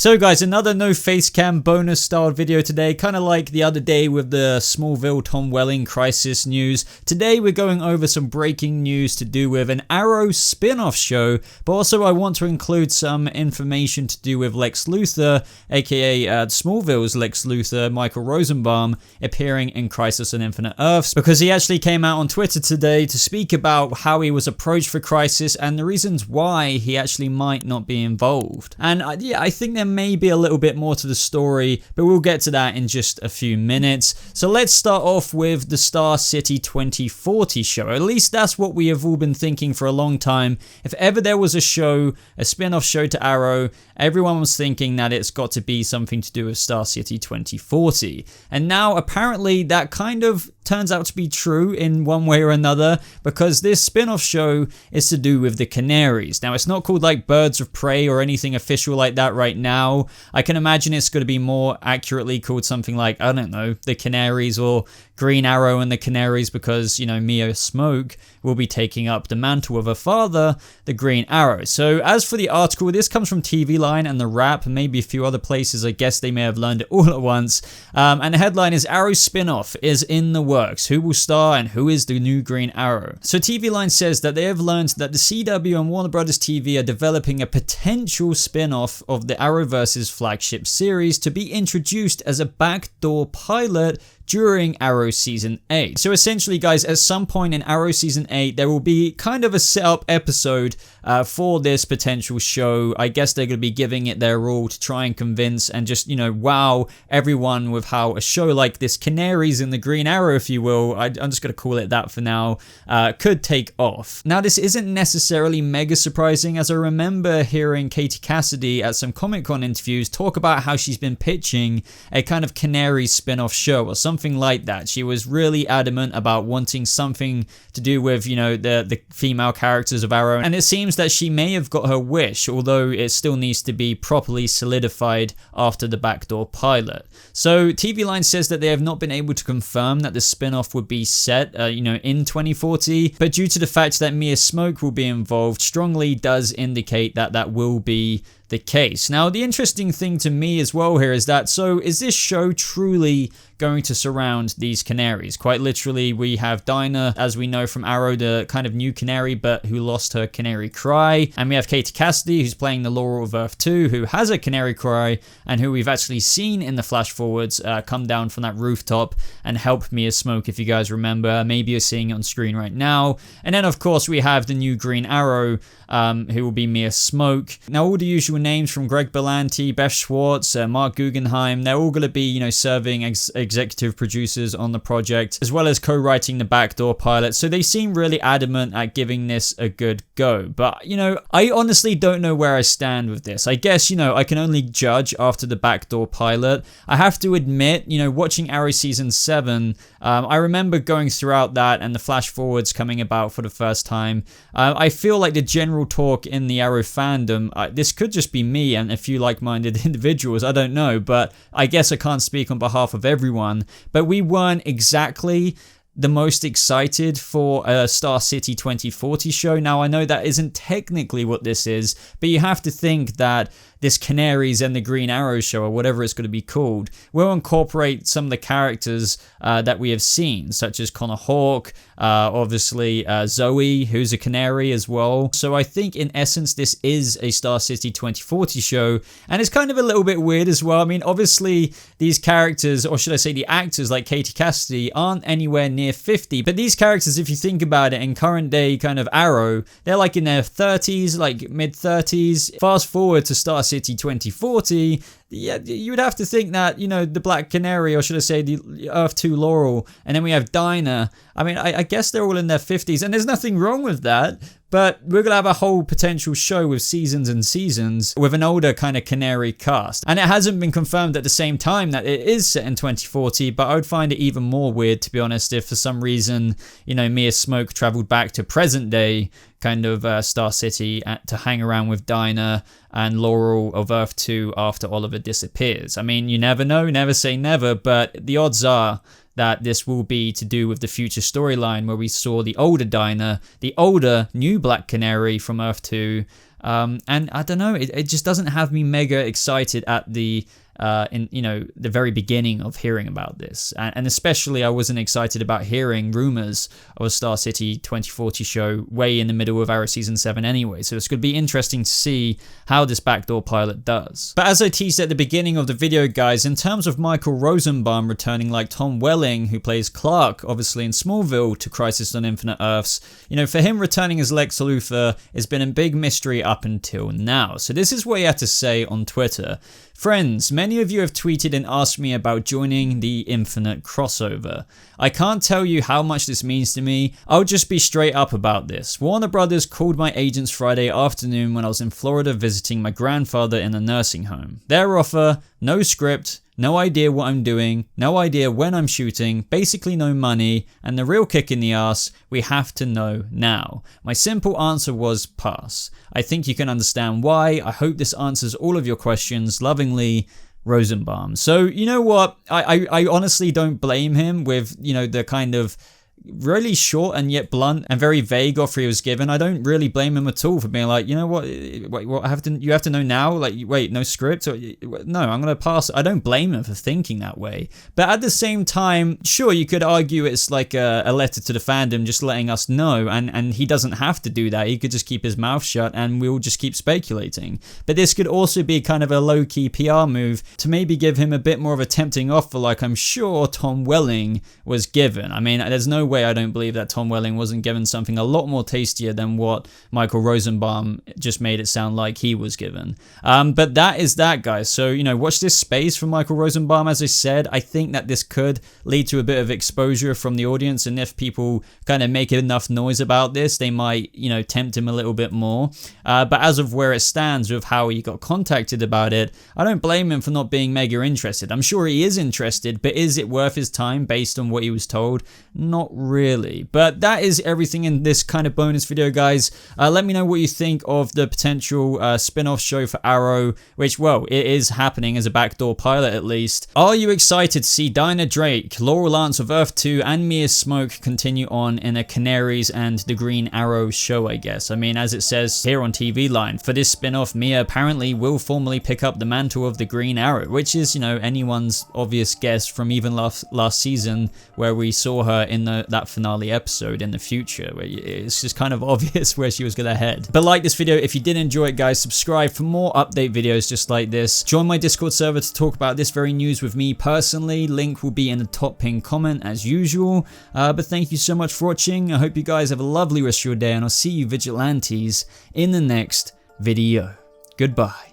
So guys, another no face cam bonus style video today, kind of like the other day with the Smallville Tom Welling crisis news. Today we're going over some breaking news to do with an Arrow spin-off show, but also I want to include some information to do with Lex Luthor, aka Smallville's Lex Luthor, Michael Rosenbaum, appearing in Crisis on Infinite Earths, because he actually came out on Twitter today to speak about how he was approached for Crisis and the reasons why he actually might not be involved. And yeah, I think there may be a little bit more to the story, but we'll get to that in just a few minutes. So let's start off with the Star City 2040 show. At least that's what we have all been thinking for a long time. If ever there was a show, a spin-off show to Arrow, everyone was thinking that it's got to be something to do with Star City 2040. And now apparently that kind of turns out to be true in one way or another, because this spin-off show is to do with the Canaries. Now it's not called like Birds of Prey or anything official like that right now. I can imagine it's going to be more accurately called something like, I don't know, the Canaries or Green Arrow and the Canaries, because, you know, Mia Smoke will be taking up the mantle of her father, the Green Arrow. So as for the article, this comes from TVLine and TheWrap, and maybe a few other places. I guess they may have learned it all at once. And the headline is Arrow spin-off is in the works. Who will star and who is the new Green Arrow? So TVLine says that they have learned that the CW and Warner Brothers TV are developing a potential spin-off of the Arrowverse's flagship series to be introduced as a backdoor pilot during Arrow Season 8. So essentially, guys, at some point in Arrow Season 8, there will be kind of a setup episode for this potential show. I guess they're going to be giving it their all to try and convince and just, you know, wow everyone with how a show like this, Canaries in the Green Arrow, if you will, I'm just going to call it that for now, could take off. Now, this isn't necessarily mega surprising, as I remember hearing Katie Cassidy at some Comic-Con interviews talk about how she's been pitching a kind of Canaries spin-off show or something like that. She was really adamant about wanting something to do with, you know, the female characters of Arrow, and it seems that she may have got her wish, although it still needs to be properly solidified after the backdoor pilot. So TVLine says that they have not been able to confirm that the spin-off would be set, you know, in 2040, but due to the fact that Mia Smoke will be involved, strongly does indicate that that will be the case. Now, the interesting thing to me as well here is that, so is this show truly going to surround these Canaries? Quite literally, we have Dinah, as we know from Arrow, the kind of new Canary, but who lost her Canary Cry. And we have Katie Cassidy, who's playing the Laurel of Earth 2, who has a Canary Cry, and who we've actually seen in the flash forwards come down from that rooftop and help Mia Smoke, if you guys remember. Maybe you're seeing it on screen right now. And then, of course, we have the new Green Arrow, who will be Mia Smoke. Now, all the usual names from Greg Berlanti, Beth Schwartz, Mark Guggenheim, they're all going to be, you know, serving executive producers on the project, as well as co-writing the backdoor pilot. So they seem really adamant at giving this a good go. But, you know, I honestly don't know where I stand with this. I guess, you know, I can only judge after the backdoor pilot. I have to admit, you know, watching Arrow Season 7, I remember going throughout that and the flash forwards coming about for the first time. I feel like the general talk in the Arrow fandom, this could just be me and a few like-minded individuals, I don't know, but I guess I can't speak on behalf of everyone, but we weren't exactly the most excited for a Star City 2040 show. Now, I know that isn't technically what this is, but you have to think that this Canaries and the Green Arrow show, or whatever it's going to be called, will incorporate some of the characters that we have seen, such as Connor Hawke, obviously Zoe, who's a Canary as well. So I think in essence this is a Star City 2040 show, and it's kind of a little bit weird as well. I mean, obviously these characters, or should I say the actors like Katie Cassidy, aren't anywhere near 50, but these characters, if you think about it, in current day kind of Arrow, they're like in their 30s, like mid 30s. Fast forward to Star City 2040, yeah, you would have to think that, you know, the Black Canary, or should I say the Earth 2 Laurel, and then we have Dinah. I mean, I guess they're all in their 50s, and there's nothing wrong with that, but we're going to have a whole potential show with seasons and seasons with an older kind of Canary cast. And it hasn't been confirmed at the same time that it is set in 2040, but I would find it even more weird, to be honest, if for some reason, you know, Mia Smoke traveled back to present day kind of Star City to hang around with Dinah and Laurel of Earth 2 after Oliver disappears. I mean, you never know, never say never, but the odds are that this will be to do with the future storyline where we saw the older Dinah, the older new Black Canary from Earth 2, And I don't know, it just doesn't have me mega excited at the the very beginning of hearing about this, and especially I wasn't excited about hearing rumors of a Star City 2040 show way in the middle of Arrow season 7 anyway, so it's going to be interesting to see how this backdoor pilot does. But as I teased at the beginning of the video, guys, in terms of Michael Rosenbaum returning like Tom Welling, who plays Clark obviously in Smallville, to Crisis on Infinite Earths, for him returning as Lex Luthor has been a big mystery up until now. So this is what he had to say on Twitter. Friends, many of you have tweeted and asked me about joining the Infinite crossover. I can't tell you how much this means to me. I'll just be straight up about this. Warner Brothers called my agents Friday afternoon when I was in Florida visiting my grandfather in a nursing home. Their offer: no script, no idea what I'm doing, no idea when I'm shooting, basically no money, and the real kick in the ass: we have to know now. My simple answer was pass. I think you can understand why. I hope this answers all of your questions. Lovingly, Rosenbaum. So, you know what? I honestly don't blame him with, the kind of really short and yet blunt and very vague offer he was given. I don't really blame him at all for being like, you know what, wait, what you have to know now? Like, wait, no script? Or, no, I'm gonna pass. I don't blame him for thinking that way. But at the same time, sure, you could argue it's like a letter to the fandom just letting us know, and he doesn't have to do that. He could just keep his mouth shut and we'll just keep speculating. But this could also be kind of a low-key PR move to maybe give him a bit more of a tempting offer, like I'm sure Tom Welling was given. I mean, there's no way I don't believe that Tom Welling wasn't given something a lot more tastier than what Michael Rosenbaum just made it sound like he was given. But that is that, guys. So, watch this space from Michael Rosenbaum. As I said, I think that this could lead to a bit of exposure from the audience, and if people kind of make enough noise about this, they might, tempt him a little bit more. But as of where it stands with how he got contacted about it, I don't blame him for not being mega interested. I'm sure he is interested, but is it worth his time based on what he was told? Not really. But that is everything in this kind of bonus video, guys. Let me know what you think of the potential spin-off show for Arrow, which, well, it is happening as a backdoor pilot at least. Are you excited to see Dinah Drake, Laura Lance of Earth 2, and Mia Smoke continue on in a Canaries and the Green Arrow show, I guess? I mean, as it says here on TVLine, for this spin-off, Mia apparently will formally pick up the mantle of the Green Arrow, which is, anyone's obvious guess from even last season, where we saw her in that finale episode in the future, where it's just kind of obvious where she was gonna head. But like this video if you did enjoy it, guys. Subscribe for more update videos just like this. Join my Discord server to talk about this very news with me personally. Link will be in the top pinned comment as usual. But thank you so much for watching. I hope you guys have a lovely rest of your day, and I'll see you vigilantes in the next video. Goodbye.